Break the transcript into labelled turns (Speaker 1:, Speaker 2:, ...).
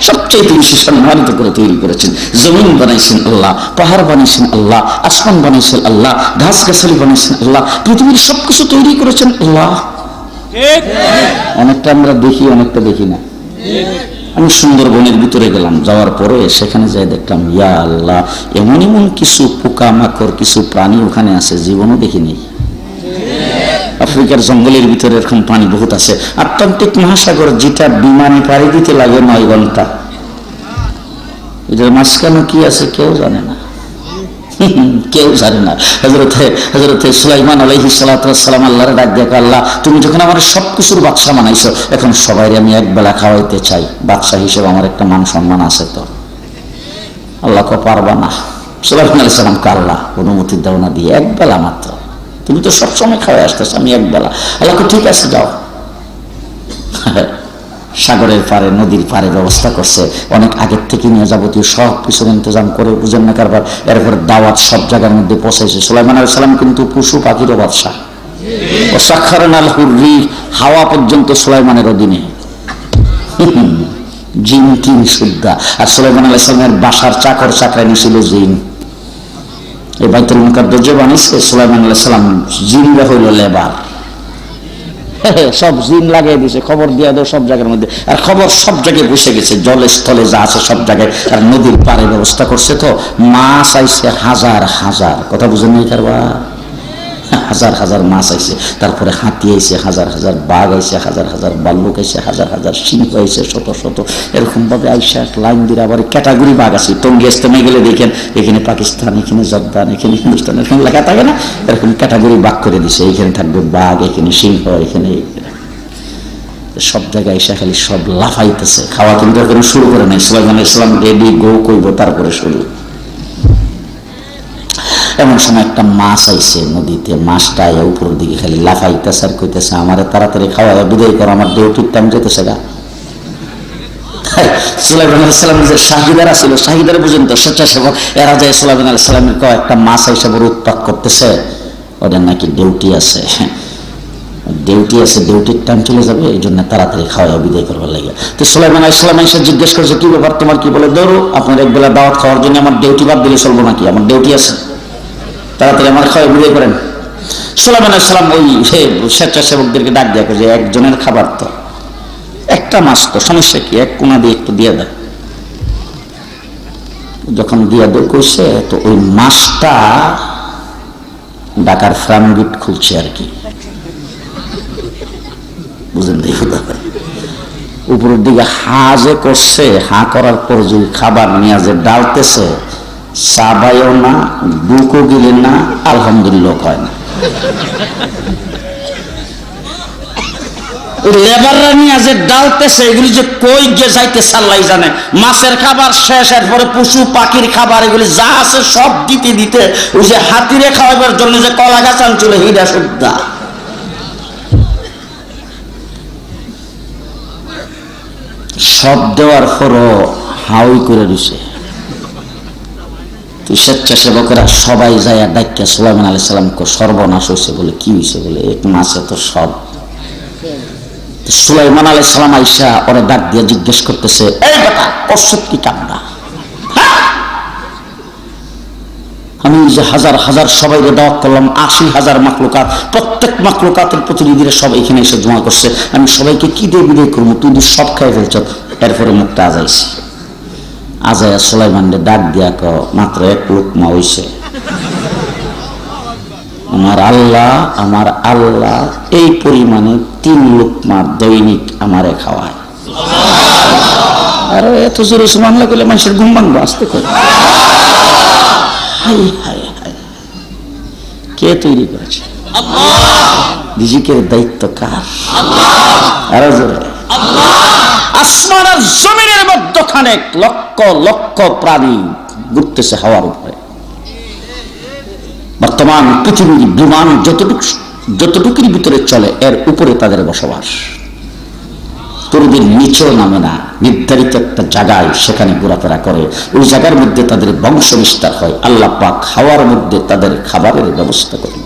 Speaker 1: সবচেয়ে বেশি সম্মানিত করে তৈরি করেছেন। জমিন বানাইছেন আল্লাহ, পাহাড় বানাইছেন আল্লাহ, আসমান বানাইছেন আল্লাহ, ঘাস গাছালি বানাইছেন আল্লাহ, পৃথিবীর সবকিছু তৈরি করেছেন আল্লাহ। অনেকটা আমরা দেখি, অনেকটা দেখি না। আমি সুন্দরবনের ভিতরে গেলাম, যাওয়ার পরে সেখানে যাই দেখলাম ইয়া আল্লাহ, এমন এমন কিছু পোকামাকড়, কিছু প্রাণী ওখানে আছে জীবনও দেখিনি। আফ্রিকার জঙ্গলের ভিতরে এরকম প্রাণী বহুত আছে। আটলান্টিক মহাসাগর যেটা বিমানে পাড়ি দিতে লাগে 9 ঘন্টা, এটার মাঝখানে কি আছে কেউ জানে না, কেউ জানে না। হযরতে সুলাইমান আলাইহিস সালাতু ওয়াস সালাম আল্লাহর ডাক দিয়ে, আল্লাহ তুমি যখন আমার সবকিছুর বাদশা বানাইছো, এখন সবাইরে আমি এক বেলা খাওয়াইতে চাই, বাদশা হিসেবে আমার একটা মান সম্মান আছে। তো আল্লাহ কো পারবা না। সুলাইমান আলাইহিস সালাম কে আল্লাহ অনুমতি দাও না, দিয়ে এক বেলা মাত্র, তুমি তো সবসময় খাওয়াই আসতেছ, আমি এক বেলা। আল্লাহ কো ঠিক আছে যাও। সাগরের পারে, নদীর পারে ব্যবস্থা করছে, অনেক আগের থেকে নিয়ে যাবতীয় সব কিছু ইন্তজাম করে, বুঝেন না কারবার। এরপর দাওয়াত সব জায়গার মধ্যে পৌঁছাইছে। সুলাইমান আলাইহিস সালাম কিন্তু পশু পাখিরও বাদশা। ও সাখারনাল হুররি, হাওয়া পর্যন্ত সুলাইমানের অধীনে, জিন তিন সুদ্ধা। আর সুলাইমান আলাইহিস সালামের বাসার চাকর চাকরানি ছিল জিন। এই বাইতুল মুকাদ্দাস যে বানাইছে সুলাইমান আলাইহিস সালাম, জিনরা হইল লেবার, সব জিন লাগিয়ে দিয়েছে, খবর দিয়ে দাও সব জায়গার মধ্যে। আর খবর সব জায়গায় বসে গেছে, জলে স্থলে যা আছে সব জায়গায়। আর নদীর পাড়ে ব্যবস্থা করছে, তো মাছ আইছে হাজার হাজার, কথা বুঝেন নাই কারবা, হাজার হাজার মাছ আইছে। তারপরে হাতি আইছে হাজার হাজার, বাঘ আইছে হাজার হাজার, ভাল্লুক আইছে হাজার হাজার, সিংহ আইছে শত শত। এরকম ভাবে আইসা লাইন দিয়ে আবার ক্যাটাগরি বাঘ আছে। টঙ্গী ইস্তেমায় গেলে দেখেন এখানে পাকিস্তান, এখানে জর্দান, এখানে হিন্দুস্তান, এরকম লেখা থাকে না, এরকম ক্যাটাগরি বাঘ করে দিছে। এখানে থাকবে বাঘ, এখানে সিংহ, এখানে সব জায়গায় আইসা খালি সব লাফাইতেছে। খাওয়া কিন্তু এখন শুরু করে নাই। সুলাইমান আলাইহিস সালাম রেডি গো কইব, তারপরে শুরু। এমন সময় একটা মাছ আইছে নদীতে, মাছটা উপরের দিকে খালি লাফাইতেছে আর কইতেছে, আমারে তাড়াতাড়ি খাওয়া বিদায় করো, আমার ডিউটির টাইম যেতেছে গা। সুলাইমান আলাইহিস সালামের যে শাহিদারা ছিল, শাহিদারা বুঝেন তো, স্বেচ্ছাসেবক, এরা যায় সুলাইমান আলাইহিস সালামের একটা মাছ আইসা বড় উৎপাত করতেছে, ওদের নাকি ডিউটি আছে, ডিউটির টাইম চলে যাবে, এই জন্য তাড়াতাড়ি খাওয়া বিদায় করবার লাগে। তো সুলাইমান আলাইহিস সালাম এসে জিজ্ঞেস করছে, কি ব্যাপার তোমার, কি বলে, ধরো আপনার এক বেলা দাওয়াত খাওয়ার জন্য আমার ডিউটি বাদ দিলে চলবো নাকি, আমার ডিউটি আছে, তাড়াতাড়ি আমার খাওয়া বিদায় করেন। সুলাইমান আলাইহিস সালাম ওই স্বেচ্ছাসেবকদেরকে ডাক দেয়া যে একজনের খাবার তো, একটা মাছ তো, সমস্যা কি, এক কোনা দিয়ে একটু দিয়ে দেয়। যখন দিয়ে দেয় কইছে, তো ওই মাছটা ঢাকার ফ্রামগিট খুলছে আর কি, বুঝেন, উপরের দিকে হা যে করছে, হা করার পর যে খাবার নিয়ে যে ডালতেছে, চাবাইও না, বুকও গিলে না, আলহামদুলিল্লাহ কয় না। লেবাররা নিয়ে যে ডালতেছে, এগুলি যে কই গিয়ে যাইতেছে আল্লাহ জানে। মাছের খাবার শেষ, এরপরে পশু পাখির খাবার, এগুলি যা আছে সব দিতে দিতে ওই যে হাতিরে খাওয়াবার জন্য যে কলা গাছ আনছিল, হিডা সুদ্ধা। সব দেওয়ার পরও হাউই করে দিছে। স্বেচ্ছাসেবকেরা সবাই যায় ডাক্কা সুলাইমান আলাইহিস সালামকে, সর্বনাশ হয়েছে বলে। কি হয়েছে বলে, এক মাছে তো সব। সুলাইমান আলাইহিস সালাম আইসা ওরা ডাক দিয়ে জিজ্ঞেস করতেছে, এই বেটা অশ্বত কি কামনা, আমি যে হাজার হাজার সবাই দাওয়াত করলাম, 80,000 মাখলুকাত, প্রত্যেক মাখলুকাতের প্রতিনিধিরা সব এখানে এসে জমা করছে, আমি সবাইকে কি দিয়ে বিদায় করবো, তুই সব খাই ফেলছ। এরপরে মুখটা আজাইছে, আজায়া সুলাইমানকে ডাক দিয়া ক, মাত্র এক লোকমা হইছে, আমার আল্লাহ এই পরিমাণে 3 লোকমা দৈনিক আমারে খাওয়ায়। আরে এত জোরে সুবহানাল্লাহ কইলে মানুষের ঘুম ভাঙবো, আসতে করে। হাই হাই হাই, কে তৈরি করেছে? রিজিকের দায়িত্ব কার? আরো জোরে। আসমান আর জমিনের মধ্যখানে লক্ষ লক্ষ প্রাণী ঘুরতেছে হাওয়ার উপরে। বর্তমান পৃথিবীর বিমান যতটুকুর ভিতরে চলে, এর উপরে তাদের বসবাস। তরুদের নিচেও নামে না, নির্ধারিত একটা জায়গায় সেখানে ঘোরাফেরা করে, ওই জায়গার মধ্যে তাদের বংশ বিস্তার হয়। আল্লাহ পাক হাওয়ার মধ্যে তাদের খাবারের ব্যবস্থা করে।